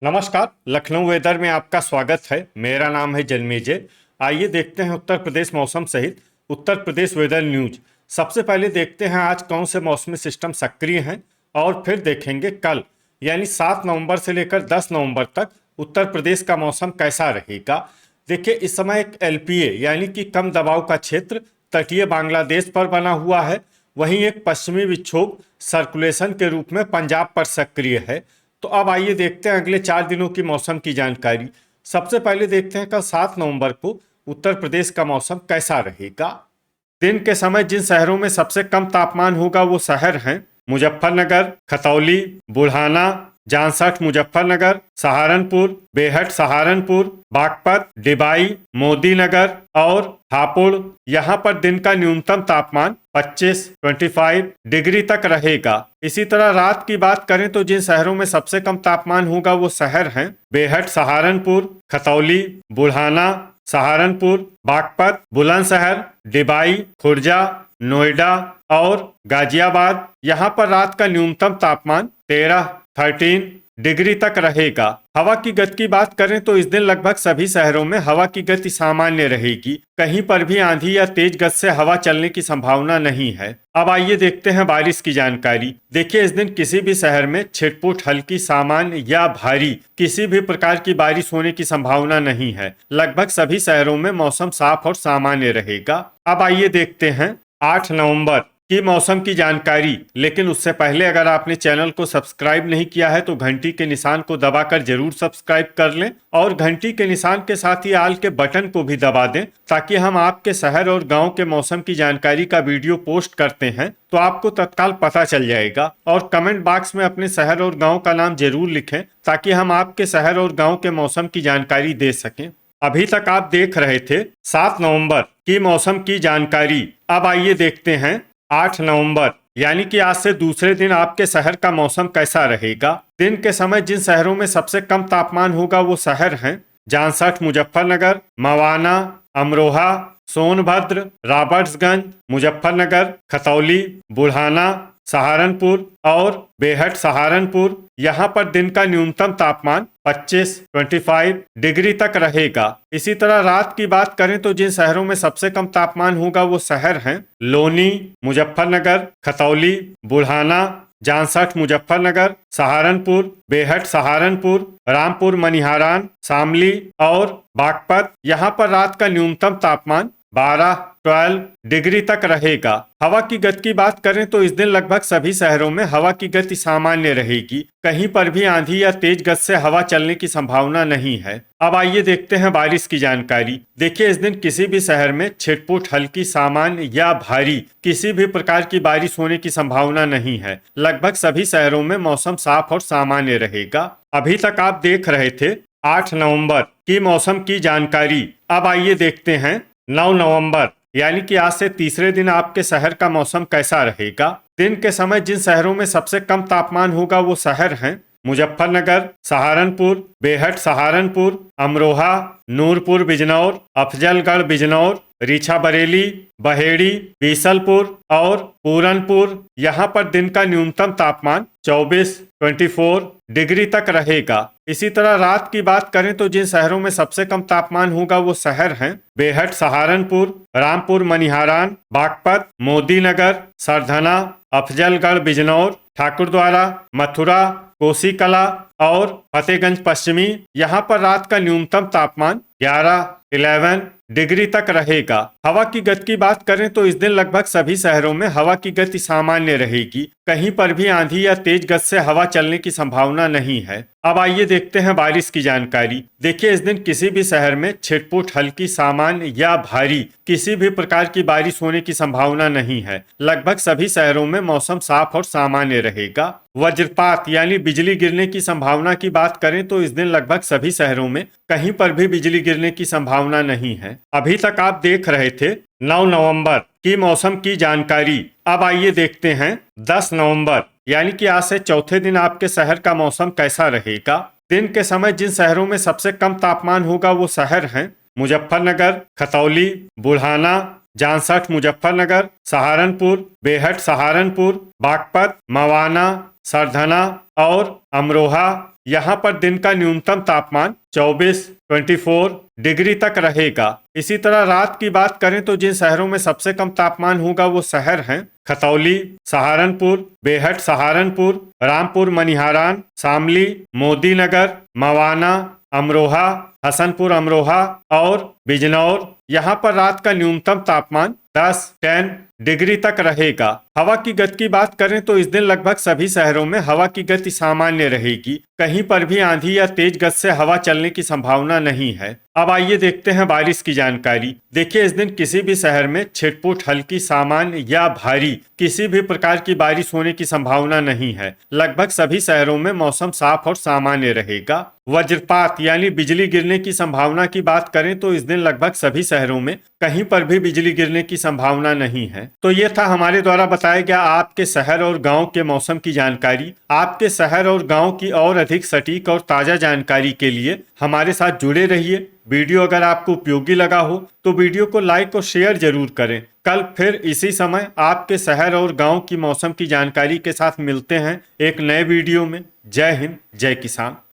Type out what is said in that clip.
नमस्कार। लखनऊ वेदर में आपका स्वागत है। मेरा नाम है जन्मेजय। आइए देखते हैं उत्तर प्रदेश मौसम सहित उत्तर प्रदेश वेदर न्यूज। सबसे पहले देखते हैं आज कौन से मौसमी सिस्टम सक्रिय हैं और फिर देखेंगे कल यानी 7 नवंबर से लेकर 10 नवंबर तक उत्तर प्रदेश का मौसम कैसा रहेगा। देखिए, इस समय एक एलपीए यानी कि कम दबाव का क्षेत्र तटीय बांग्लादेश पर बना हुआ है। वहीं एक पश्चिमी विक्षोभ सर्कुलेशन के रूप में पंजाब पर सक्रिय है। तो अब आइए देखते हैं अगले 4 दिनों की मौसम की जानकारी। सबसे पहले देखते हैं कल 7 नवंबर को उत्तर प्रदेश का मौसम कैसा रहेगा। दिन के समय जिन शहरों में सबसे कम तापमान होगा वो शहर हैं मुजफ्फरनगर, खतौली, बुढ़ाना, जांसठ मुजफ्फरनगर, सहारनपुर, बेहट सहारनपुर, बागपत, डिबाई, मोदीनगर और हापुड़। यहाँ पर दिन का न्यूनतम तापमान 25 डिग्री तक रहेगा। इसी तरह रात की बात करें तो जिन शहरों में सबसे कम तापमान होगा वो शहर हैं बेहट सहारनपुर, खतौली, बुढ़ाना, सहारनपुर, बागपत, बुलंदशहर, डिबाई, खुर्जा, नोएडा और गाजियाबाद। यहाँ पर रात का न्यूनतम तापमान 13 डिग्री तक रहेगा। हवा की गति की बात करें तो इस दिन लगभग सभी शहरों में हवा की गति सामान्य रहेगी। कहीं पर भी आंधी या तेज गति से हवा चलने की संभावना नहीं है। अब आइए देखते हैं बारिश की जानकारी। देखिए, इस दिन किसी भी शहर में छिटपुट, हल्की, सामान्य या भारी किसी भी प्रकार की बारिश होने की संभावना नहीं है। लगभग सभी शहरों में मौसम साफ और सामान्य रहेगा। अब आइए देखते हैं 8 नवंबर की मौसम की जानकारी। लेकिन उससे पहले अगर आपने चैनल को सब्सक्राइब नहीं किया है तो घंटी के निशान को दबाकर जरूर सब्सक्राइब कर लें और घंटी के निशान के साथ ही आल के बटन को भी दबा दें ताकि हम आपके शहर और गांव के मौसम की जानकारी का वीडियो पोस्ट करते हैं तो आपको तत्काल पता चल जाएगा। और कमेंट बॉक्स में अपने शहर और गाँव का नाम जरूर लिखें ताकि हम आपके शहर और गाँव के मौसम की जानकारी दे सकें। अभी तक आप देख रहे थे 7 नवंबर की मौसम की जानकारी। अब आइए देखते हैं 8 नवंबर यानी कि आज से दूसरे दिन आपके शहर का मौसम कैसा रहेगा। दिन के समय जिन शहरों में सबसे कम तापमान होगा वो शहर हैं जांसठ मुजफ्फरनगर, मवाना, अमरोहा, सोनभद्र, रॉबर्ट्सगंज, मुजफ्फरनगर, खतौली, बुढ़ाना, सहारनपुर और बेहट सहारनपुर। यहाँ पर दिन का न्यूनतम तापमान 25 डिग्री तक रहेगा। इसी तरह रात की बात करें तो जिन शहरों में सबसे कम तापमान होगा वो शहर हैं लोनी, मुजफ्फरनगर, खतौली, बुढ़ाना, जांसठ मुजफ्फरनगर, सहारनपुर, बेहट सहारनपुर, रामपुर मनिहारान, शामली और बागपत। यहाँ पर रात का न्यूनतम तापमान 12 डिग्री तक रहेगा। हवा की गति की बात करें तो इस दिन लगभग सभी शहरों में हवा की गति सामान्य रहेगी। कहीं पर भी आंधी या तेज गति से हवा चलने की संभावना नहीं है। अब आइए देखते हैं बारिश की जानकारी। देखिए, इस दिन किसी भी शहर में छिटपुट, हल्की, सामान्य या भारी किसी भी प्रकार की बारिश होने की संभावना नहीं है। लगभग सभी शहरों में मौसम साफ और सामान्य रहेगा। अभी तक आप देख रहे थे 8 नवंबर की मौसम की जानकारी। अब आइए देखते हैं 9 नवंबर यानी कि आज से तीसरे दिन आपके शहर का मौसम कैसा रहेगा। दिन के समय जिन शहरों में सबसे कम तापमान होगा वो शहर हैं मुजफ्फरनगर, सहारनपुर, बेहट सहारनपुर, अमरोहा, नूरपुर बिजनौर, अफजलगढ़ बिजनौर, रीछा बरेली, बहेड़ी, बीसलपुर और पूरनपुर। यहाँ पर दिन का न्यूनतम तापमान 24 डिग्री तक रहेगा। इसी तरह रात की बात करें तो जिन शहरों में सबसे कम तापमान होगा वो शहर हैं बेहट सहारनपुर, रामपुर मनिहारान, बागपत, मोदीनगर, सरधना, अफजलगढ़ बिजनौर, ठाकुरद्वारा, मथुरा, कोसीकला और फतेहगंज पश्चिमी। यहाँ पर रात का न्यूनतम तापमान 11 डिग्री तक रहेगा। हवा की गति की बात करें तो इस दिन लगभग सभी शहरों में हवा की गति सामान्य रहेगी। कहीं पर भी आंधी या तेज गति से हवा चलने की संभावना नहीं है। अब आइए देखते हैं बारिश की जानकारी। देखिए, इस दिन किसी भी शहर में छिटपुट, हल्की, सामान्य या भारी किसी भी प्रकार की बारिश होने की संभावना नहीं है। लगभग सभी शहरों में मौसम साफ और सामान्य रहेगा। वज्रपात यानी बिजली गिरने की संभावना की बात करें तो इस दिन लगभग सभी शहरों में कहीं पर भी बिजली गिरने की संभावना नहीं है। अभी तक आप देख रहे थे 9 नवंबर की मौसम की जानकारी। अब आइए देखते हैं 10 नवंबर यानी कि आज से चौथे दिन आपके शहर का मौसम कैसा रहेगा। दिन के समय जिन शहरों में सबसे कम तापमान होगा वो शहर हैं मुजफ्फरनगर, खतौली, बुढ़ाना, जामसठ मुजफ्फरनगर, सहारनपुर, बेहट सहारनपुर, बागपत, मवाना, सरधना और अमरोहा। यहाँ पर दिन का न्यूनतम तापमान 24 डिग्री तक रहेगा। इसी तरह रात की बात करें तो जिन शहरों में सबसे कम तापमान होगा वो शहर हैं खतौली, सहारनपुर, बेहट सहारनपुर, रामपुर मनिहारान, शामली, मोदीनगर, मवाना, अमरोहा, हसनपुर अमरोहा और बिजनौर। यहाँ पर रात का न्यूनतम तापमान 10 डिग्री तक रहेगा। हवा की गति की बात करें तो इस दिन लगभग सभी शहरों में हवा की गति सामान्य रहेगी। कहीं पर भी आंधी या तेज गति से हवा चलने की संभावना नहीं है। अब आइए देखते हैं बारिश की जानकारी। देखिए, इस दिन किसी भी शहर में छिटपुट, हल्की, सामान्य या भारी किसी भी प्रकार की बारिश होने की संभावना नहीं है। लगभग सभी शहरों में मौसम साफ और सामान्य रहेगा। वज्रपात यानी बिजली गिरने की संभावना की बात करें तो इस दिन लगभग सभी शहरों में कहीं पर भी बिजली गिरने की संभावना नहीं है। तो ये था हमारे द्वारा बताया गया आपके शहर और गांव के मौसम की जानकारी। आपके शहर और गांव की और अधिक सटीक और ताजा जानकारी के लिए हमारे साथ जुड़े रहिए। वीडियो अगर आपको उपयोगी लगा हो तो वीडियो को लाइक और शेयर जरूर करें। कल फिर इसी समय आपके शहर और गांव की मौसम की जानकारी के साथ मिलते हैं एक नए वीडियो में। जय हिंद, जय किसान।